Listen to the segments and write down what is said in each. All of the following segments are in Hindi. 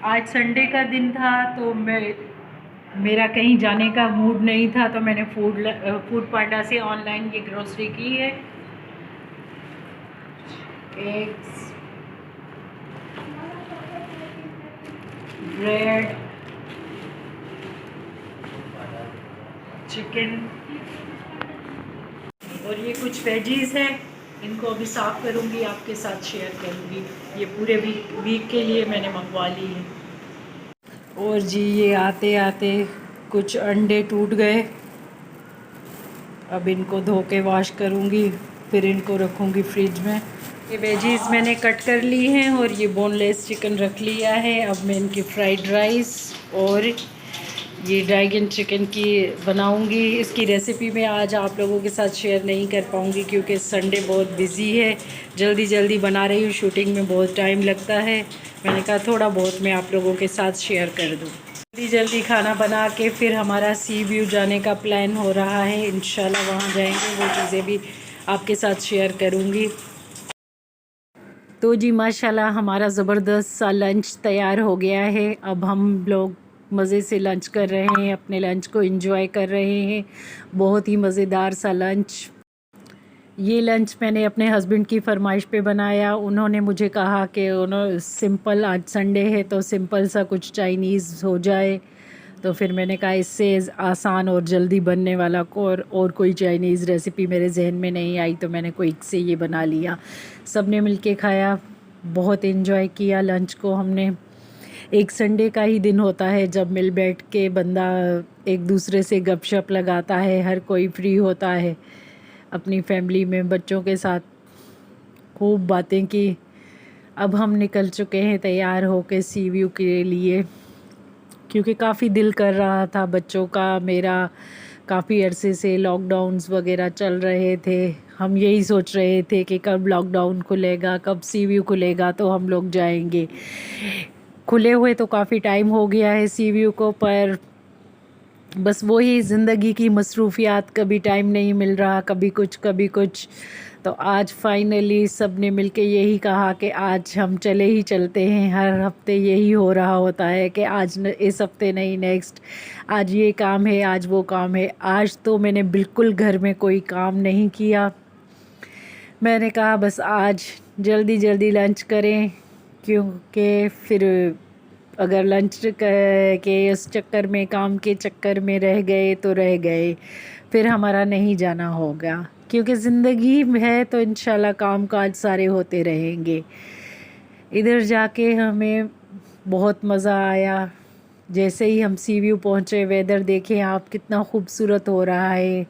आज संडे का दिन था तो मेरा कहीं जाने का मूड नहीं था, तो मैंने फूड पांडा से ऑनलाइन ये ग्रोसरी की है। एग्स, ब्रेड, चिकन और ये कुछ वेजीज है। इनको अभी साफ़ करूँगी, आपके साथ शेयर करूँगी। ये पूरे वीक के लिए मैंने मंगवा ली है। और जी ये आते आते कुछ अंडे टूट गए। अब इनको धो के वॉश करूँगी, फिर इनको रखूँगी फ्रिज में। ये वेजीज मैंने कट कर ली हैं और ये बोनलेस चिकन रख लिया है। अब मैं इनकी फ्राइड राइस और ये ड्रैगन चिकन की बनाऊंगी। इसकी रेसिपी मैं आज आप लोगों के साथ शेयर नहीं कर पाऊँगी क्योंकि संडे बहुत बिज़ी है। जल्दी जल्दी बना रही हूँ, शूटिंग में बहुत टाइम लगता है। मैंने कहा थोड़ा बहुत मैं आप लोगों के साथ शेयर कर दूँ। जल्दी जल्दी खाना बना के फिर हमारा सी व्यू जाने का प्लान हो रहा है। इंशाल्लाह वहाँ जाएंगे, वो चीज़ें भी आपके साथ शेयर करूँगी। तो जी माशाल्लाह हमारा ज़बरदस्त सा लंच तैयार हो गया है। अब हम लोग मज़े से लंच कर रहे हैं, अपने लंच को एंजॉय कर रहे हैं। बहुत ही मज़ेदार सा लंच। ये लंच मैंने अपने हस्बैंड की फरमाइश पे बनाया। उन्होंने मुझे कहा कि उन्होंने सिंपल, आज संडे है तो सिंपल सा कुछ चाइनीज़ हो जाए। तो फिर मैंने कहा इससे आसान और जल्दी बनने वाला और कोई चाइनीज़ रेसिपी मेरे जहन में नहीं आई, तो मैंने क्विक से ये बना लिया। सब ने मिल के खाया, बहुत इन्जॉय किया लंच को हमने। एक संडे का ही दिन होता है जब मिल बैठ के बंदा एक दूसरे से गपशप लगाता है, हर कोई फ्री होता है। अपनी फैमिली में बच्चों के साथ खूब बातें की। अब हम निकल चुके हैं तैयार होके सी व्यू के लिए, क्योंकि काफ़ी दिल कर रहा था बच्चों का। मेरा काफ़ी अरसे से लॉकडाउन्स वगैरह चल रहे थे। हम यही सोच रहे थे कि कब लॉकडाउन खुलेगा, कब सी व्यू खुलेगा तो हम लोग जाएंगे। खुले हुए तो काफ़ी टाइम हो गया है सी व्यू को, पर बस वही ज़िंदगी की मसरूफ़ियात, कभी टाइम नहीं मिल रहा, कभी कुछ कभी कुछ। तो आज फाइनली सब ने मिल के यही कहा कि आज हम चले ही चलते हैं। हर हफ्ते यही हो रहा होता है कि आज इस हफ्ते नहीं, नेक्स्ट, आज ये काम है, आज वो काम है। आज तो मैंने बिल्कुल घर में कोई काम नहीं किया। मैंने कहा बस आज जल्दी जल्दी लंच करें, क्योंकि फिर अगर लंच के इस चक्कर में, काम के चक्कर में रह गए तो रह गए, फिर हमारा नहीं जाना होगा। क्योंकि ज़िंदगी है तो इंशाल्लाह काम काज सारे होते रहेंगे। इधर जाके हमें बहुत मज़ा आया। जैसे ही हम सी व्यू पहुँचे, वेदर देखें आप कितना खूबसूरत हो रहा है।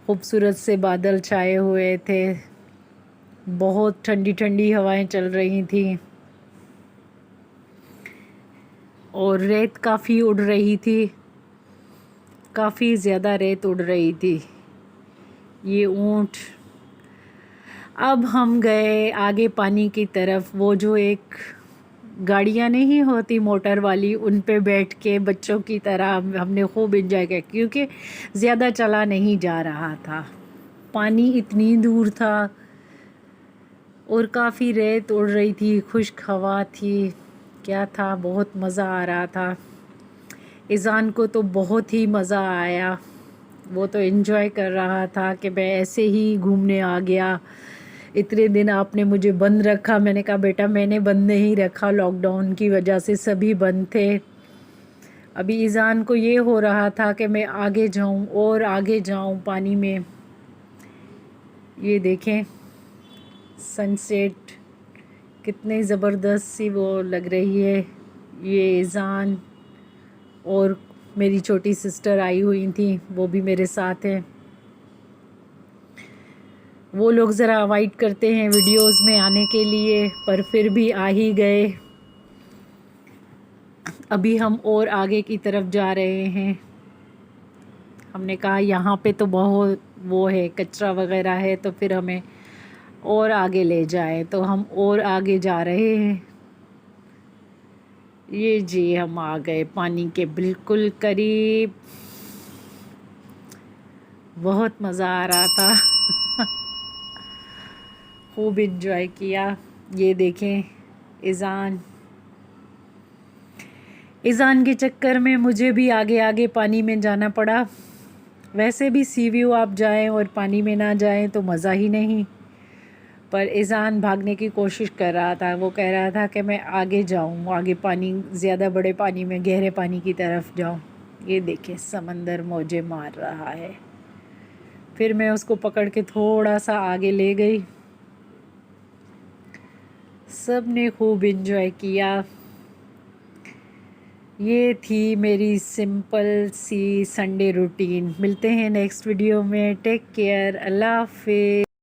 खूबसूरत से बादल छाए हुए थे, बहुत ठंडी ठंडी हवाएं चल रही थी और रेत काफ़ी उड़ रही थी, काफ़ी ज़्यादा रेत उड़ रही थी। ये ऊँट। अब हम गए आगे पानी की तरफ। वो जो एक गाड़ियाँ नहीं होती मोटर वाली, उन पे बैठ के बच्चों की तरह हमने खूब एंजॉय किया, क्योंकि ज़्यादा चला नहीं जा रहा था। पानी इतनी दूर था और काफ़ी रेत उड़ रही थी, खुश्क हवा थी। क्या था, बहुत मज़ा आ रहा था। इज़ान को तो बहुत ही मज़ा आया। वो तो एंजॉय कर रहा था कि मैं ऐसे ही घूमने आ गया। इतने दिन आपने मुझे बंद रखा। मैंने कहा बेटा मैंने बंद नहीं रखा, लॉकडाउन की वजह से सभी बंद थे। अभी इज़ान को ये हो रहा था कि मैं आगे जाऊं और आगे जाऊं पानी में। ये देखें सनसेट कितनी ज़बरदस्त सी वो लग रही है। ये इज़ान और मेरी छोटी सिस्टर आई हुई थी, वो भी मेरे साथ हैं। वो लोग ज़रा अवॉइड करते हैं वीडियोस में आने के लिए, पर फिर भी आ ही गए। अभी हम और आगे की तरफ जा रहे हैं। हमने कहा यहाँ पे तो बहुत वो है, कचरा वगैरह है, तो फिर हमें और आगे ले जाए, तो हम और आगे जा रहे हैं। ये जी हम आ गए पानी के बिल्कुल करीब। बहुत मज़ा आ रहा था। खूब इंजॉय किया। ये देखें इज़ान इज़ान के चक्कर में मुझे भी आगे आगे पानी में जाना पड़ा। वैसे भी सी व्यू आप जाएं और पानी में ना जाएं तो मज़ा ही नहीं, पर इज़ान भागने की कोशिश कर रहा था। वो कह रहा था कि मैं आगे जाऊं, आगे पानी, ज़्यादा बड़े पानी में, गहरे पानी की तरफ जाऊं। ये देखें समंदर मौजें मार रहा है। फिर मैं उसको पकड़ के थोड़ा सा आगे ले गई। सब ने खूब एंजॉय किया। ये थी मेरी सिंपल सी संडे रूटीन। मिलते हैं नेक्स्ट वीडियो में। टेक केयर, अल्लाह हाफिज़।